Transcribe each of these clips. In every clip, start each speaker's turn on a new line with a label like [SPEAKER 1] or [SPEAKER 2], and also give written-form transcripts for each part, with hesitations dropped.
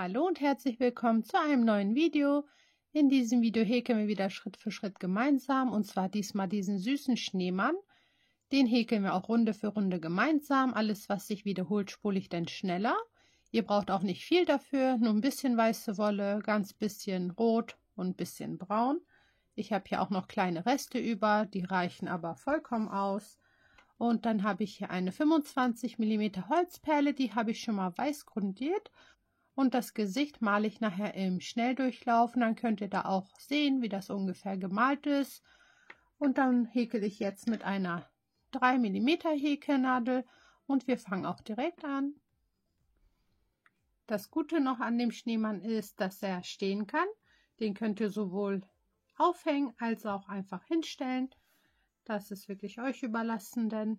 [SPEAKER 1] Hallo und herzlich willkommen zu einem neuen Video. In diesem Video häkeln wir wieder Schritt für Schritt gemeinsam, und zwar diesmal diesen süßen Schneemann. Den häkeln wir auch Runde für Runde gemeinsam. Alles, was sich wiederholt, spule ich dann schneller. Ihr braucht auch nicht viel dafür, nur ein bisschen weiße Wolle, ganz bisschen rot und ein bisschen braun. Ich habe hier auch noch kleine Reste über, die reichen aber vollkommen aus. Und dann habe ich hier eine 25 mm Holzperle, die habe ich schon mal weiß grundiert. Und das Gesicht male ich nachher im Schnelldurchlauf. Und dann könnt ihr da auch sehen, wie das ungefähr gemalt ist. Und dann häkel ich jetzt mit einer 3 mm Häkelnadel und wir fangen auch direkt an. Das Gute noch an dem Schneemann ist, dass er stehen kann. Den könnt ihr sowohl aufhängen als auch einfach hinstellen. Das ist wirklich euch überlassen, denn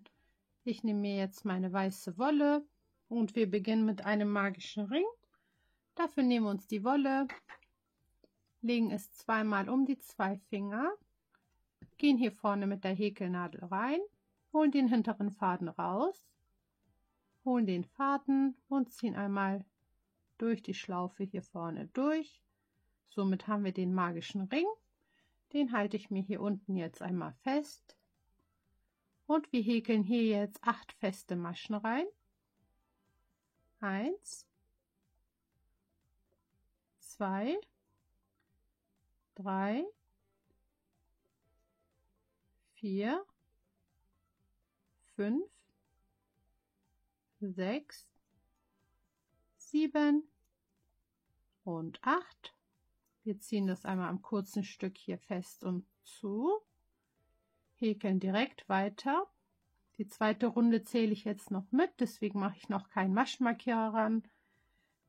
[SPEAKER 1] ich nehme mir jetzt meine weiße Wolle und wir beginnen mit einem magischen Ring. Dafür nehmen wir uns die Wolle, legen es zweimal um die 2 Finger, gehen hier vorne mit der Häkelnadel rein, holen den hinteren Faden raus, holen den Faden und ziehen einmal durch die Schlaufe hier vorne durch. Somit haben wir den magischen Ring. Den halte ich mir hier unten jetzt einmal fest. Und wir häkeln hier jetzt 8 feste Maschen rein. 1, 2, 3, 4, 5, 6, 7 und 8. Wir ziehen das einmal am kurzen Stück hier fest und zu, häkeln direkt weiter. Die zweite Runde zähle ich jetzt noch mit, deswegen mache ich noch keinen Maschenmarkierer ran.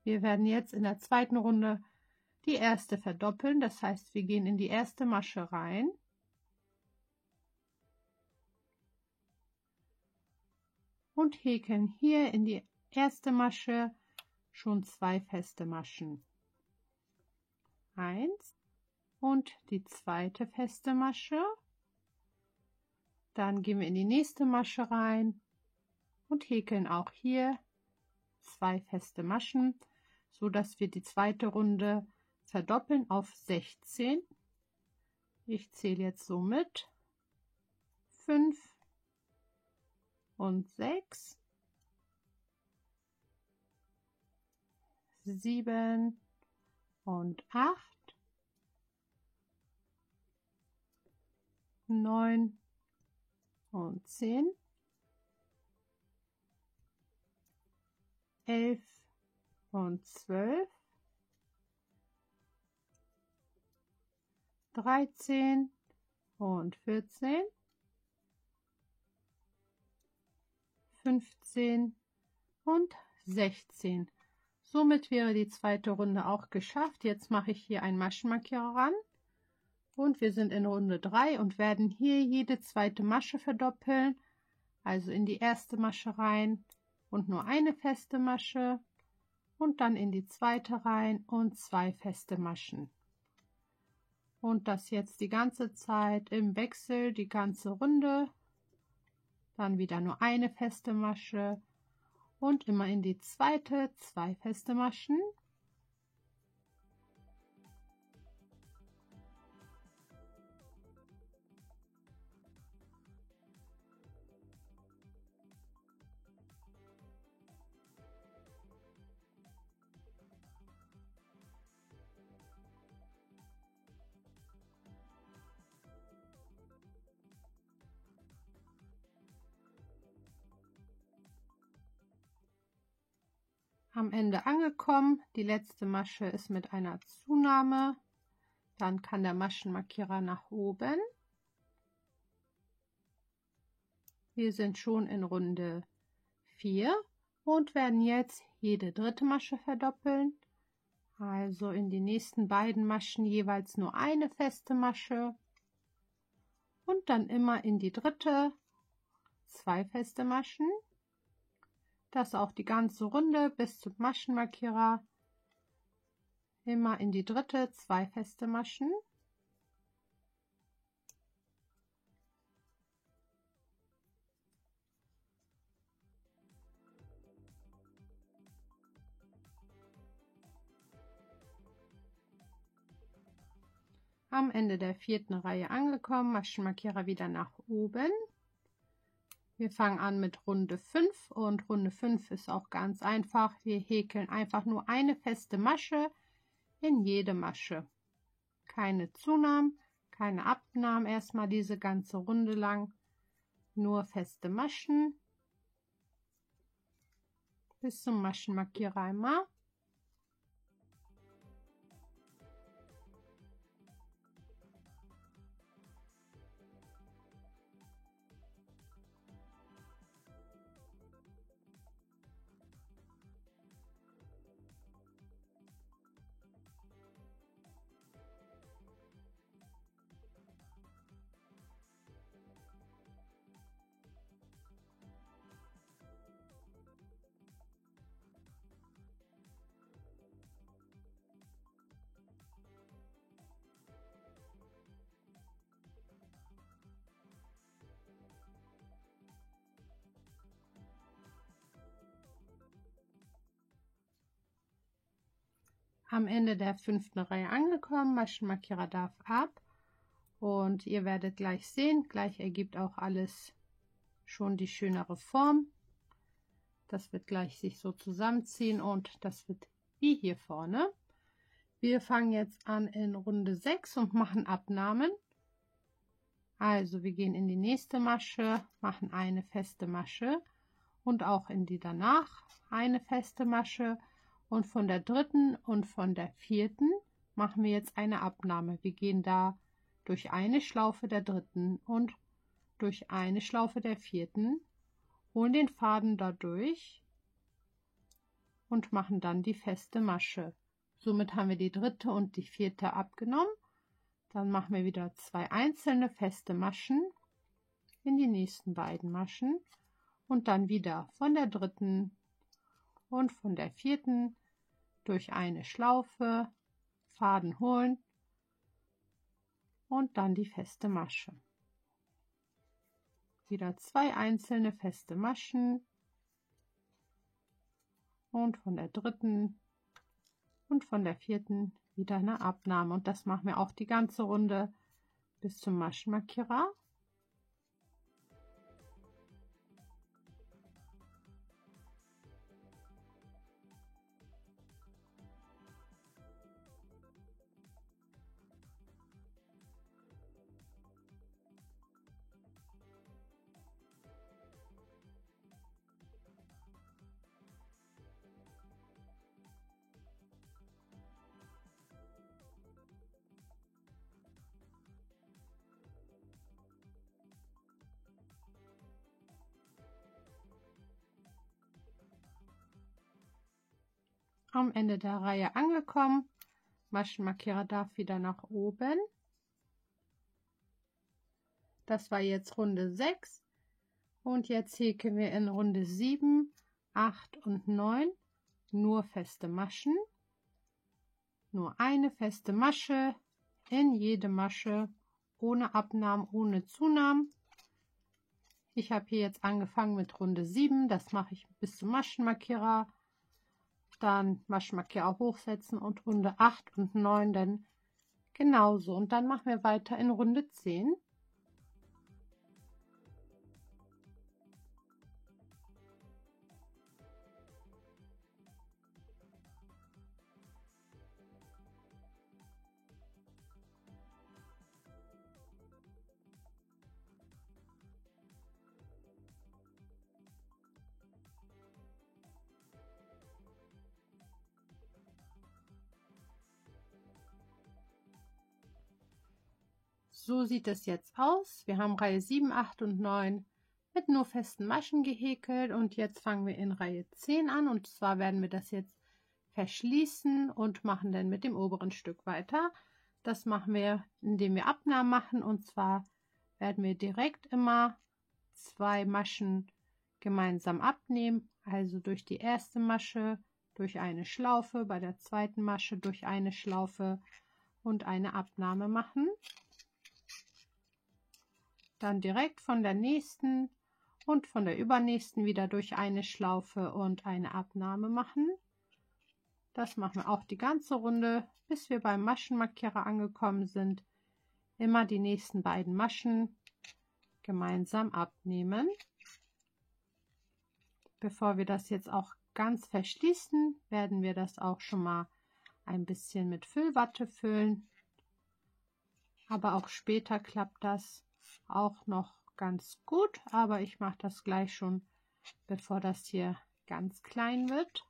[SPEAKER 1] Wir werden jetzt in der zweiten Runde die erste verdoppeln, das heißt, wir gehen in die erste Masche rein. Und häkeln hier in die erste Masche schon 2 feste Maschen. 1 und die zweite feste Masche. Dann gehen wir in die nächste Masche rein und häkeln auch hier 2 feste Maschen, so dass wir die zweite Runde verdoppeln auf 16. Ich zähle jetzt so mit 5 und 6, 7 und 8, 9 und 10, 11 und 12, 13 und 14, 15 und 16. Somit wäre die zweite Runde auch geschafft. Jetzt mache ich hier einen Maschenmarkierer ran und wir sind in Runde 3 und werden hier jede zweite Masche verdoppeln. Also in die erste Masche rein und nur eine feste Masche und dann in die zweite rein und 2 feste Maschen. Und das jetzt die ganze Zeit im Wechsel, die ganze Runde. Dann wieder nur eine feste Masche und immer in die zweite 2 feste Maschen. Am Ende angekommen, die letzte Masche ist mit einer Zunahme, dann kann der Maschenmarkierer nach oben. Wir sind schon in Runde 4 und werden jetzt jede dritte Masche verdoppeln, also in die nächsten beiden Maschen jeweils nur eine feste Masche und dann immer in die dritte 2 feste Maschen. Das auch die ganze Runde bis zum Maschenmarkierer. Immer in die dritte 2 feste Maschen. Am Ende der 4. Reihe angekommen, Maschenmarkierer wieder nach oben. Wir fangen an mit Runde 5 und Runde 5 ist auch ganz einfach. Wir häkeln einfach nur eine feste Masche in jede Masche. Keine Zunahmen, keine Abnahmen, erstmal diese ganze Runde lang. Nur feste Maschen. Bis zum Maschenmarkierer einmal. Am Ende der 5. Reihe angekommen, Maschenmarkierer darf ab und ihr werdet gleich sehen, gleich ergibt auch alles schon die schönere Form. Das wird gleich sich so zusammenziehen und das wird wie hier vorne. Wir fangen jetzt an in Runde 6 und machen Abnahmen. Also wir gehen in die nächste Masche, machen eine feste Masche und auch in die danach eine feste Masche. Und von der 3. und von der 4. machen wir jetzt eine Abnahme. Wir gehen da durch eine Schlaufe der 3. und durch eine Schlaufe der 4. holen den Faden dadurch und machen dann die feste Masche. Somit haben wir die 3. und die 4. abgenommen. Dann machen wir wieder 2 einzelne feste Maschen in die nächsten beiden Maschen und dann wieder von der 3. und von der 4. durch eine Schlaufe, Faden holen und dann die feste Masche. Wieder 2 einzelne feste Maschen und von der 3. und von der 4. wieder eine Abnahme. Und das machen wir auch die ganze Runde bis zum Maschenmarkierer. Am Ende der Reihe angekommen, Maschenmarkierer darf wieder nach oben. Das war jetzt Runde 6 und jetzt häkeln wir in Runde 7, 8 und 9 nur feste Maschen. Nur eine feste Masche in jede Masche, ohne Abnahmen, ohne Zunahmen. Ich habe hier jetzt angefangen mit Runde 7, das mache ich bis zum Maschenmarkierer. Dann Maschenmarkierer hochsetzen und Runde 8 und 9 dann genauso. Und dann machen wir weiter in Runde 10. So sieht es jetzt aus. Wir haben Reihe 7, 8 und 9 mit nur festen Maschen gehäkelt und jetzt fangen wir in Reihe 10 an und zwar werden wir das jetzt verschließen und machen dann mit dem oberen Stück weiter. Das machen wir, indem wir Abnahmen machen und zwar werden wir direkt immer 2 Maschen gemeinsam abnehmen, also durch die erste Masche durch eine Schlaufe, bei der zweiten Masche durch eine Schlaufe und eine Abnahme machen. Dann direkt von der nächsten und von der übernächsten wieder durch eine Schlaufe und eine Abnahme machen. Das machen wir auch die ganze Runde, bis wir beim Maschenmarkierer angekommen sind. immer die nächsten beiden Maschen gemeinsam abnehmen. Bevor wir das jetzt auch ganz verschließen, werden wir das auch schon mal ein bisschen mit Füllwatte füllen. Aber auch später klappt das auch noch ganz gut. Aber ich mache das gleich schon, bevor das hier ganz klein wird.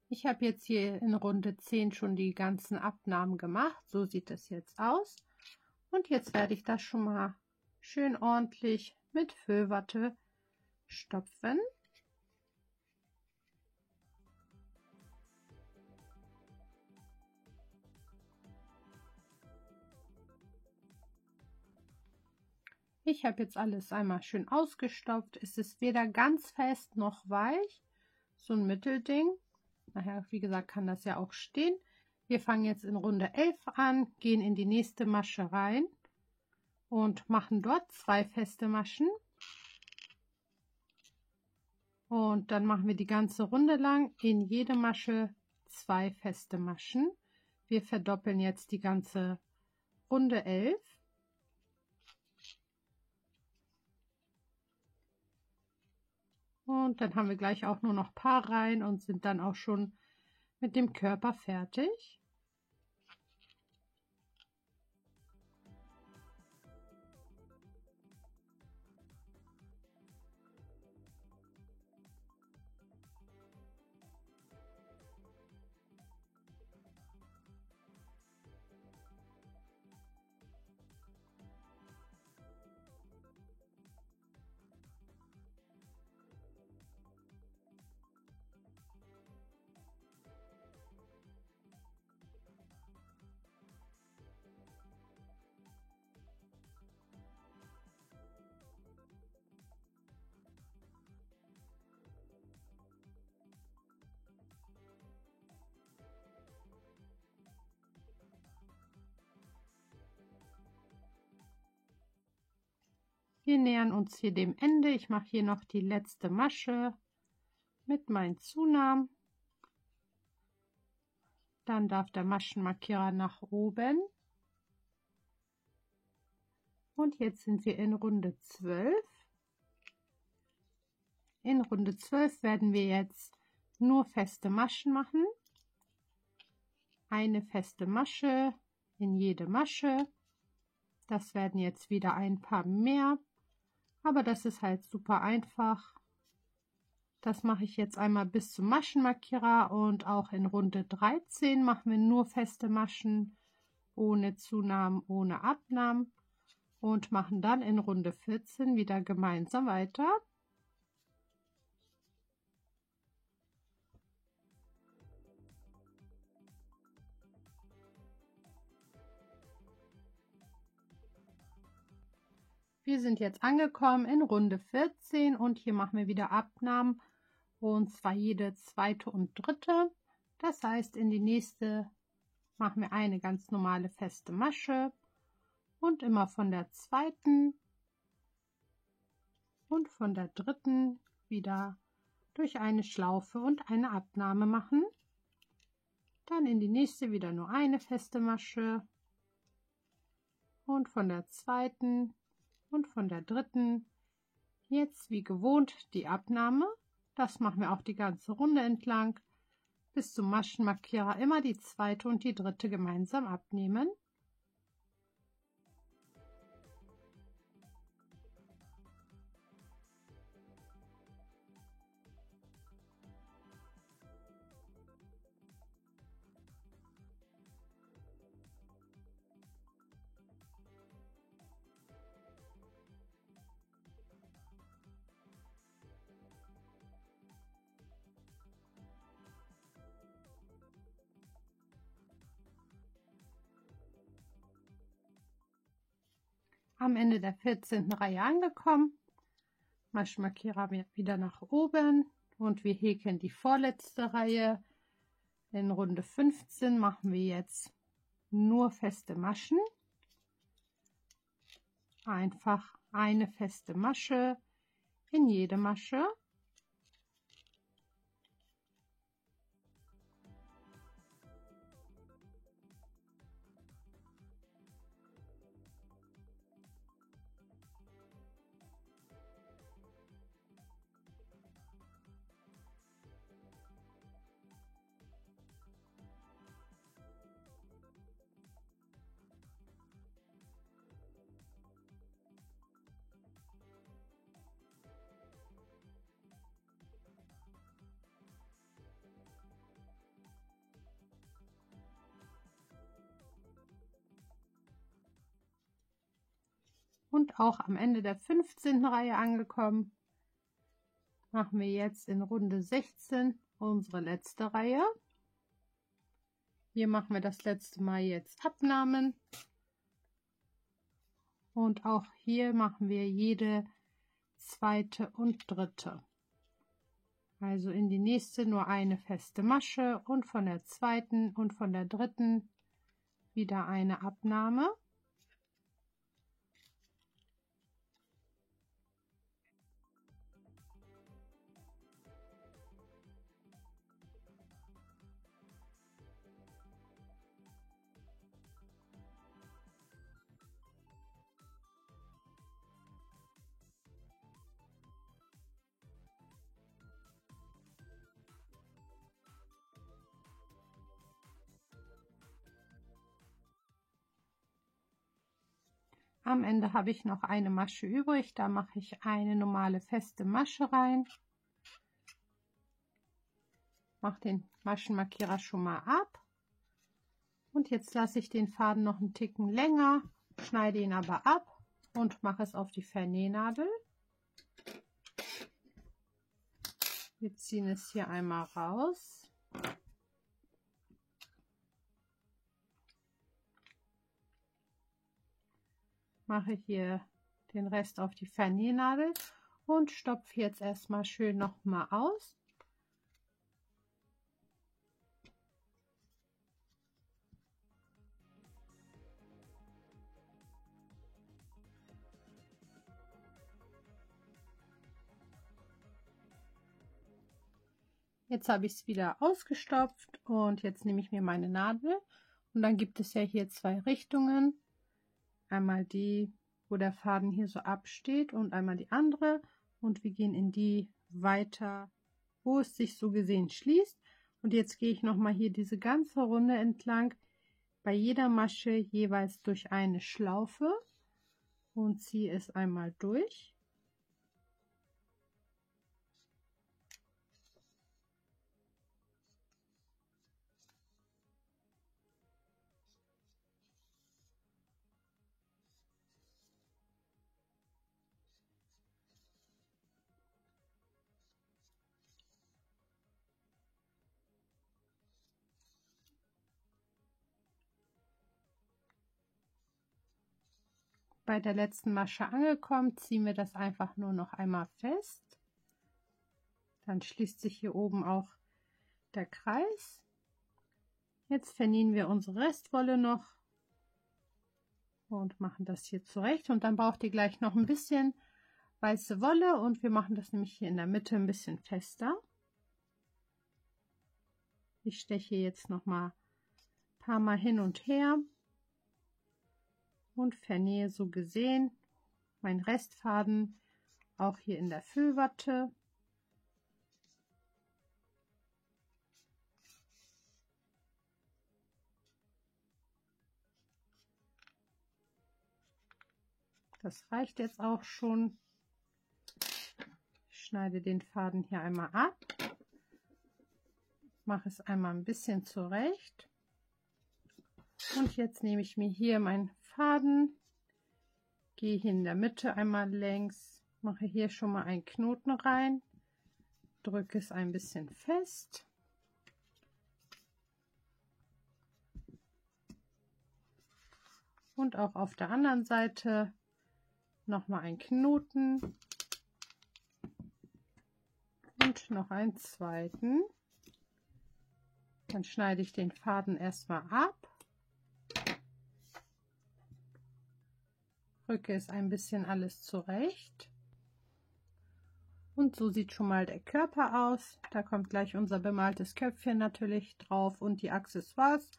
[SPEAKER 1] Ich habe jetzt hier in Runde 10 schon die ganzen Abnahmen gemacht. So sieht es jetzt aus. Und jetzt werde ich das schon mal schön ordentlich mit Füllwatte stopfen. Ich habe jetzt alles einmal schön ausgestopft. Es ist weder ganz fest noch weich. So ein Mittelding. Nachher, wie gesagt, kann das ja auch stehen. Wir fangen jetzt in Runde 11 an, gehen in die nächste Masche rein und machen dort 2 feste Maschen. Und dann machen wir die ganze Runde lang in jede Masche 2 feste Maschen. Wir verdoppeln jetzt die ganze Runde 11. Und dann haben wir gleich auch nur noch Paar Reihen und sind dann auch schon mit dem Körper fertig. Wir nähern uns hier dem Ende. Ich mache hier noch die letzte Masche mit meinen Zunahmen. Dann darf der Maschenmarkierer nach oben. Und jetzt sind wir in Runde 12. In Runde 12 werden wir jetzt nur feste Maschen machen. Eine feste Masche in jede Masche. Das werden jetzt wieder ein paar mehr. Aber das ist halt super einfach. Das mache ich jetzt einmal bis zum Maschenmarkierer und auch in Runde 13 machen wir nur feste Maschen, ohne Zunahmen, ohne Abnahmen und machen dann in Runde 14 wieder gemeinsam weiter. Wir sind jetzt angekommen in Runde 14 und hier machen wir wieder Abnahmen und zwar jede zweite und dritte. Das heißt, in die nächste machen wir eine ganz normale feste Masche und immer von der zweiten und von der dritten wieder durch eine Schlaufe und eine Abnahme machen. Dann in die nächste wieder nur eine feste Masche und von der zweiten und von der dritten jetzt wie gewohnt die Abnahme. Das machen wir auch die ganze Runde entlang. Bis zum Maschenmarkierer immer die zweite und die dritte gemeinsam abnehmen. Am Ende der 14. Reihe angekommen. Maschenmarkierer wieder nach oben und wir häkeln die vorletzte Reihe. In Runde 15 machen wir jetzt nur feste Maschen. Einfach eine feste Masche in jede Masche. Und auch am Ende der 15. Reihe angekommen, machen wir jetzt in Runde 16 unsere letzte Reihe. Hier machen wir das letzte Mal jetzt Abnahmen. Und auch hier machen wir jede zweite und dritte. Also in die nächste nur eine feste Masche und von der zweiten und von der dritten wieder eine Abnahme. Am Ende habe ich noch eine Masche übrig, da mache ich eine normale feste Masche rein. Mache den Maschenmarkierer schon mal ab. Und jetzt lasse ich den Faden noch einen Ticken länger, schneide ihn aber ab und mache es auf die Vernähnadel. Wir ziehen es hier einmal raus. Mache hier den Rest auf die Vernähnadel und stopfe jetzt erstmal schön nochmal aus. Jetzt habe ich es wieder ausgestopft und jetzt nehme ich mir meine Nadel und dann gibt es ja hier zwei Richtungen. Einmal die, wo der Faden hier so absteht und einmal die andere und wir gehen in die weiter, wo es sich so gesehen schließt. Und jetzt gehe ich nochmal hier diese ganze Runde entlang, bei jeder Masche jeweils durch eine Schlaufe und ziehe es einmal durch. Bei der letzten Masche angekommen, ziehen wir das einfach nur noch einmal fest. Dann schließt sich hier oben auch der Kreis. Jetzt vernähen wir unsere Restwolle noch und machen das hier zurecht. Und dann braucht ihr gleich noch ein bisschen weiße Wolle und wir machen das nämlich hier in der Mitte ein bisschen fester. Ich steche jetzt noch mal ein paar Mal hin und her und vernähe so gesehen meinen Restfaden auch hier in der Füllwatte. Das reicht jetzt auch schon. Ich schneide den Faden hier einmal ab, mache es einmal ein bisschen zurecht und jetzt nehme ich mir hier meinen Faden, gehe hier in der Mitte einmal längs, mache hier schon mal einen Knoten rein, drücke es ein bisschen fest und auch auf der anderen Seite Nochmal einen Knoten und noch einen zweiten. Dann schneide ich den Faden erstmal ab, rücke es ein bisschen alles zurecht. Und so sieht schon mal der Körper aus. Da kommt gleich unser bemaltes Köpfchen natürlich drauf und die Accessoires.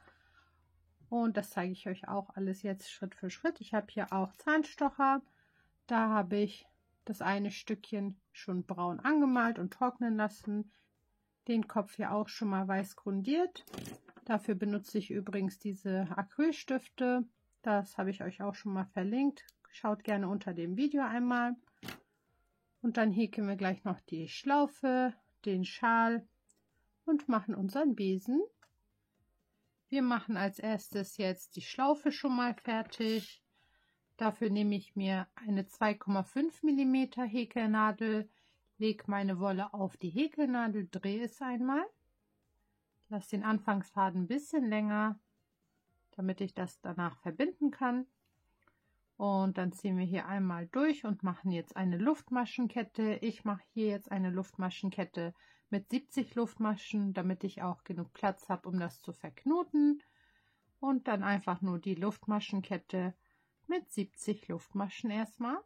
[SPEAKER 1] Und das zeige ich euch auch alles jetzt Schritt für Schritt. Ich habe hier auch Zahnstocher. Da habe ich das eine Stückchen schon braun angemalt und trocknen lassen. Den Kopf hier auch schon mal weiß grundiert. Dafür benutze ich übrigens diese Acrylstifte. Das habe ich euch auch schon mal verlinkt. Schaut gerne unter dem Video einmal. Und dann häkeln wir gleich noch die Schlaufe, den Schal und machen unseren Besen. Wir machen als erstes jetzt die Schlaufe schon mal fertig. Dafür nehme ich mir eine 2,5 mm Häkelnadel, lege meine Wolle auf die Häkelnadel, drehe es einmal, lasse den Anfangsfaden ein bisschen länger, damit ich das danach verbinden kann. Und dann ziehen wir hier einmal durch und machen jetzt eine Luftmaschenkette. Ich mache hier jetzt eine Luftmaschenkette mit 70 Luftmaschen, damit ich auch genug Platz habe, um das zu verknoten. Und dann einfach nur die Luftmaschenkette mit 70 Luftmaschen erstmal.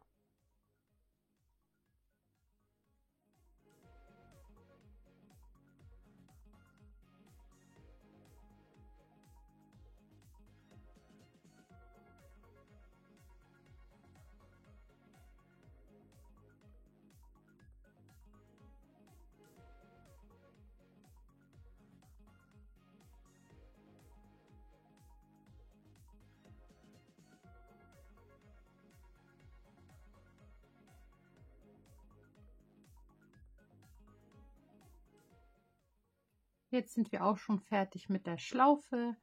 [SPEAKER 1] Jetzt sind wir auch schon fertig mit der Schlaufe.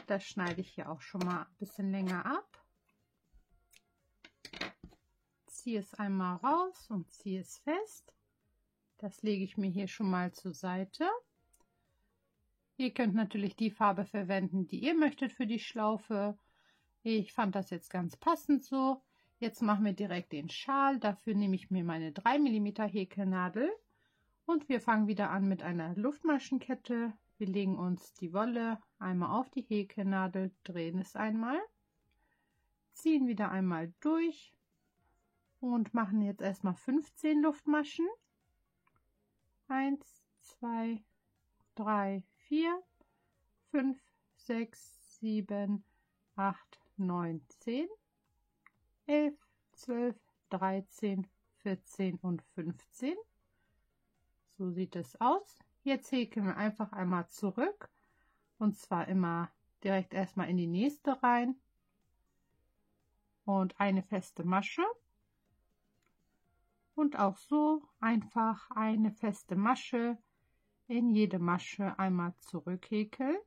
[SPEAKER 1] Das schneide ich hier auch schon mal ein bisschen länger ab. Ziehe es einmal raus und ziehe es fest. Das lege ich mir hier schon mal zur Seite. Ihr könnt natürlich die Farbe verwenden, die ihr möchtet für die Schlaufe. Ich fand das jetzt ganz passend so. Jetzt machen wir direkt den Schal. Dafür nehme ich mir meine 3 mm Häkelnadel. Und wir fangen wieder an mit einer Luftmaschenkette. Wir legen uns die Wolle einmal auf die Häkelnadel, drehen es einmal, ziehen wieder einmal durch und machen jetzt erstmal 15 Luftmaschen. 1, 2, 3, 4, 5, 6, 7, 8, 9, 10, 11, 12, 13, 14 und 15. So sieht es aus. Jetzt häkeln wir einfach einmal zurück und zwar immer direkt erstmal in die nächste rein und eine feste Masche und auch so einfach eine feste Masche in jede Masche einmal zurückhäkeln.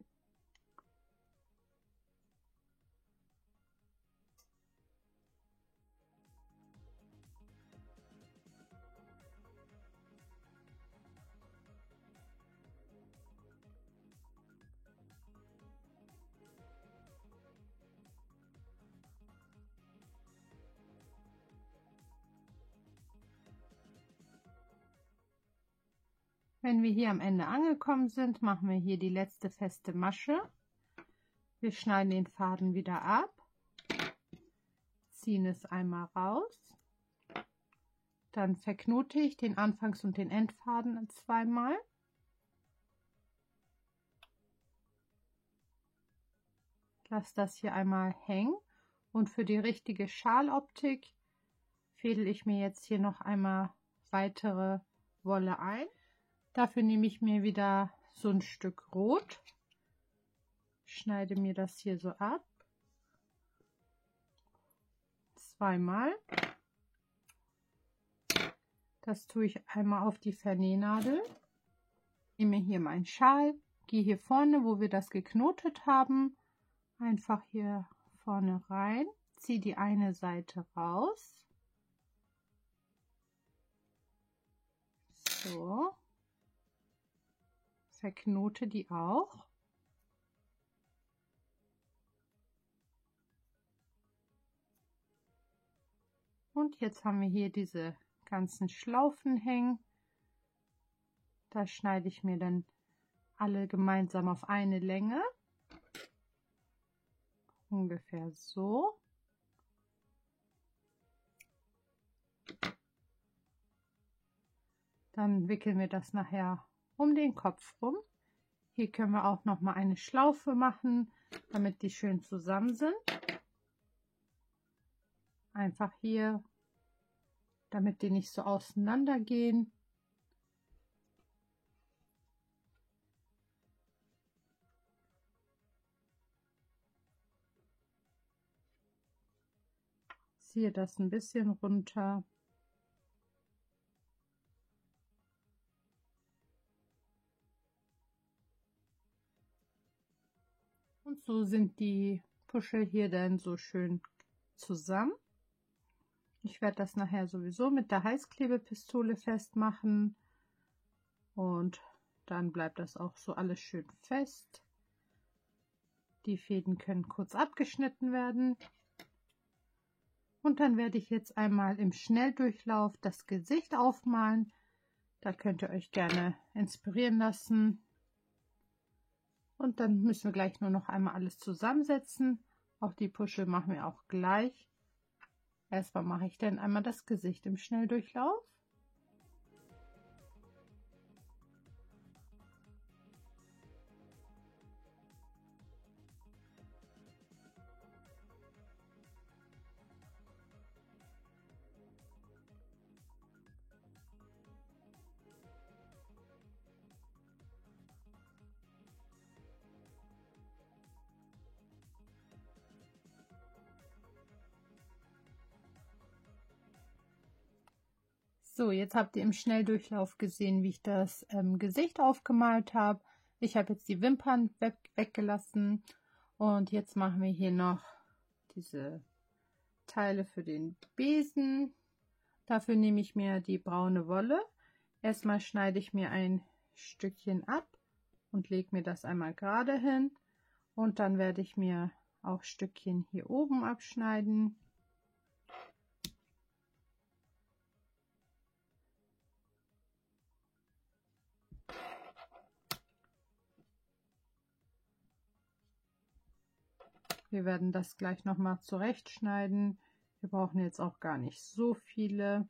[SPEAKER 1] Wenn wir hier am Ende angekommen sind, machen wir hier die letzte feste Masche. Wir schneiden den Faden wieder ab, ziehen es einmal raus, dann verknote ich den Anfangs- und den Endfaden zweimal. Lasse das hier einmal hängen und für die richtige Schaloptik fädel ich mir jetzt hier noch einmal weitere Wolle ein. Dafür nehme ich mir wieder so ein Stück Rot, schneide mir das hier so ab, zweimal. Das tue ich einmal auf die Vernähnadel, nehme hier meinen Schal, gehe hier vorne, wo wir das geknotet haben, einfach hier vorne rein, ziehe die eine Seite raus, so. Verknote die auch. Und jetzt haben wir hier diese ganzen Schlaufen hängen. Da schneide ich mir dann alle gemeinsam auf eine Länge. Ungefähr so. Dann wickeln wir das nachher um den Kopf rum. Hier können wir auch noch mal eine Schlaufe machen, damit die schön zusammen sind. Einfach hier, damit die nicht so auseinander gehen. Ziehe das ein bisschen runter. Und so sind die Puschel hier dann so schön zusammen. Ich werde das nachher sowieso mit der Heißklebepistole festmachen. Und dann bleibt das auch so alles schön fest. Die Fäden können kurz abgeschnitten werden. Und dann werde ich jetzt einmal im Schnelldurchlauf das Gesicht aufmalen. Da könnt ihr euch gerne inspirieren lassen. Und dann müssen wir gleich nur noch einmal alles zusammensetzen. Auch die Puschel machen wir auch gleich. Erstmal mache ich dann einmal das Gesicht im Schnelldurchlauf. So, jetzt habt ihr im Schnelldurchlauf gesehen, wie ich das Gesicht aufgemalt habe. Ich habe jetzt die Wimpern weggelassen und jetzt machen wir hier noch diese Teile für den Besen. Dafür nehme ich mir die braune Wolle. Erstmal schneide ich mir ein Stückchen ab und lege mir das einmal gerade hin. Und dann werde ich mir auch Stückchen hier oben abschneiden. Wir werden das gleich noch mal zurechtschneiden. Wir brauchen jetzt auch gar nicht so viele.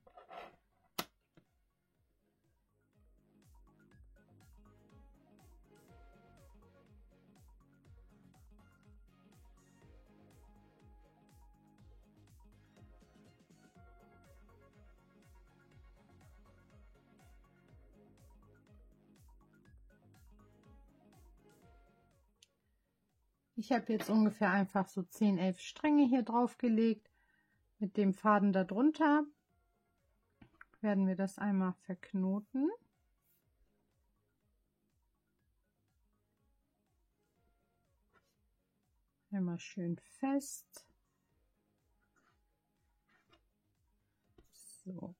[SPEAKER 1] Ich habe jetzt ungefähr einfach so 10, 11 Stränge hier drauf gelegt. Mit dem Faden darunter werden wir das einmal verknoten. Einmal schön fest. So.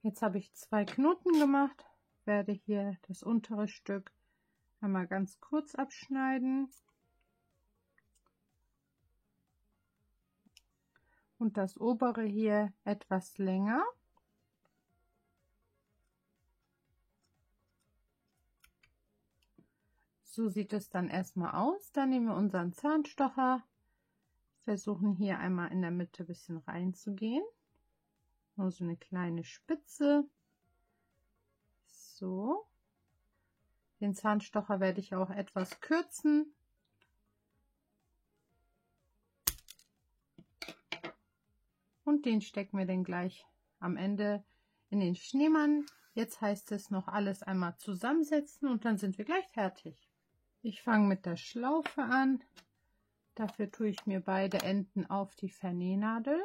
[SPEAKER 1] Jetzt habe ich 2 Knoten gemacht. Werde hier das untere Stück einmal ganz kurz abschneiden. Und das obere hier etwas länger. So sieht es dann erstmal aus. Dann nehmen wir unseren Zahnstocher, versuchen hier einmal in der Mitte ein bisschen reinzugehen. Nur so eine kleine Spitze. So. Den Zahnstocher werde ich auch etwas kürzen. Und den stecken wir dann gleich am Ende in den Schneemann. Jetzt heißt es noch alles einmal zusammensetzen und dann sind wir gleich fertig. Ich fange mit der Schlaufe an. Dafür tue ich mir beide Enden auf die Vernähnadel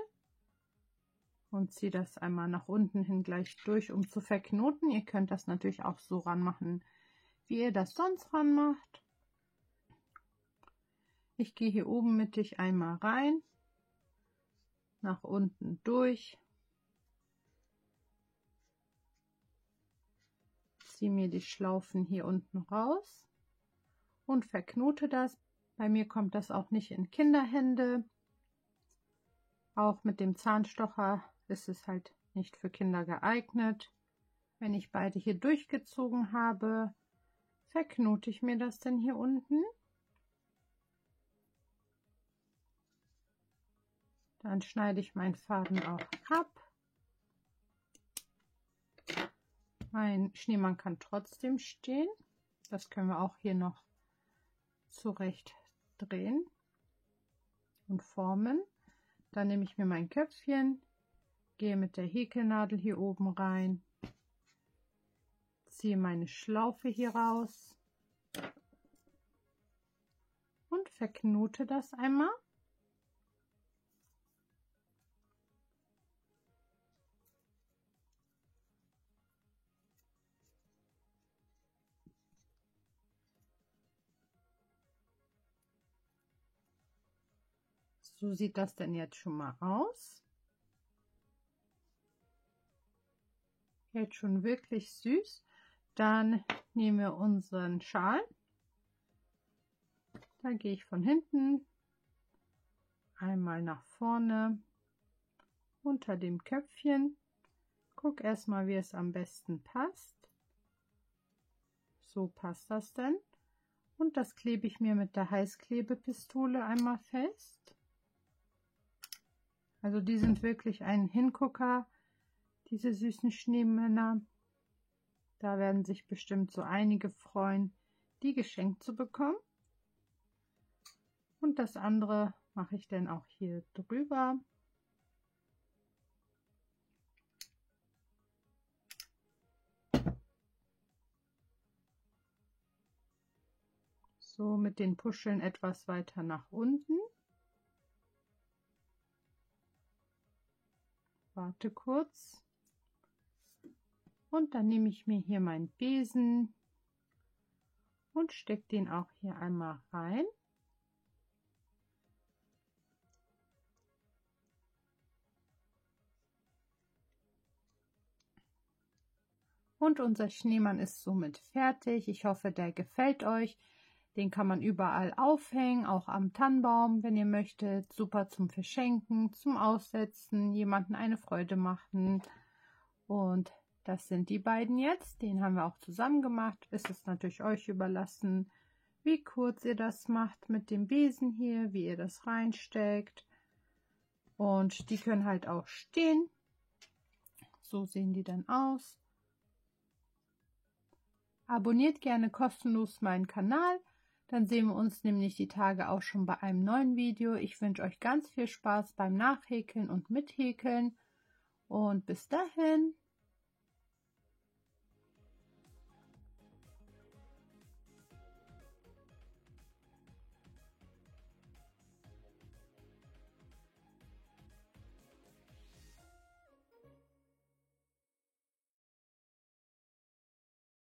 [SPEAKER 1] und ziehe das einmal nach unten hin gleich durch, um zu verknoten. Ihr könnt das natürlich auch so ranmachen, wie ihr das sonst ranmacht. Ich gehe hier oben mittig einmal rein, nach unten durch, ziehe mir die Schlaufen hier unten raus und verknote das. Bei mir kommt das auch nicht in Kinderhände. Auch mit dem Zahnstocher ist es halt nicht für Kinder geeignet. Wenn ich beide hier durchgezogen habe, verknote ich mir das dann hier unten. Dann schneide ich meinen Faden auch ab. Mein Schneemann kann trotzdem stehen. Das können wir auch hier noch zurecht drehen und formen. Dann nehme ich mir mein Köpfchen, gehe mit der Häkelnadel hier oben rein, ziehe meine Schlaufe hier raus und verknote das einmal. So sieht das denn jetzt schon mal aus. Jetzt schon wirklich süß. Dann nehmen wir unseren Schal. Da gehe ich von hinten einmal nach vorne unter dem Köpfchen. Guck erstmal, wie es am besten passt. So passt das denn. Und das klebe ich mir mit der Heißklebepistole einmal fest. Also die sind wirklich ein Hingucker, diese süßen Schneemänner. Da werden sich bestimmt so einige freuen, die geschenkt zu bekommen. Und das andere mache ich dann auch hier drüber. So mit den Puscheln etwas weiter nach unten. Warte kurz. Und dann nehme ich mir hier meinen Besen und stecke den auch hier einmal rein. Und unser Schneemann ist somit fertig. Ich hoffe, der gefällt euch. Den kann man überall aufhängen, auch am Tannenbaum, wenn ihr möchtet. Super zum Verschenken, zum Aussetzen, jemandem eine Freude machen. Und das sind die beiden jetzt. Den haben wir auch zusammen gemacht. Es ist natürlich euch überlassen, wie kurz ihr das macht mit dem Besen hier, wie ihr das reinsteckt. Und die können halt auch stehen. So sehen die dann aus. Abonniert gerne kostenlos meinen Kanal. Dann sehen wir uns nämlich die Tage auch schon bei einem neuen Video. Ich wünsche euch ganz viel Spaß beim Nachhäkeln und Mithäkeln. Und bis dahin.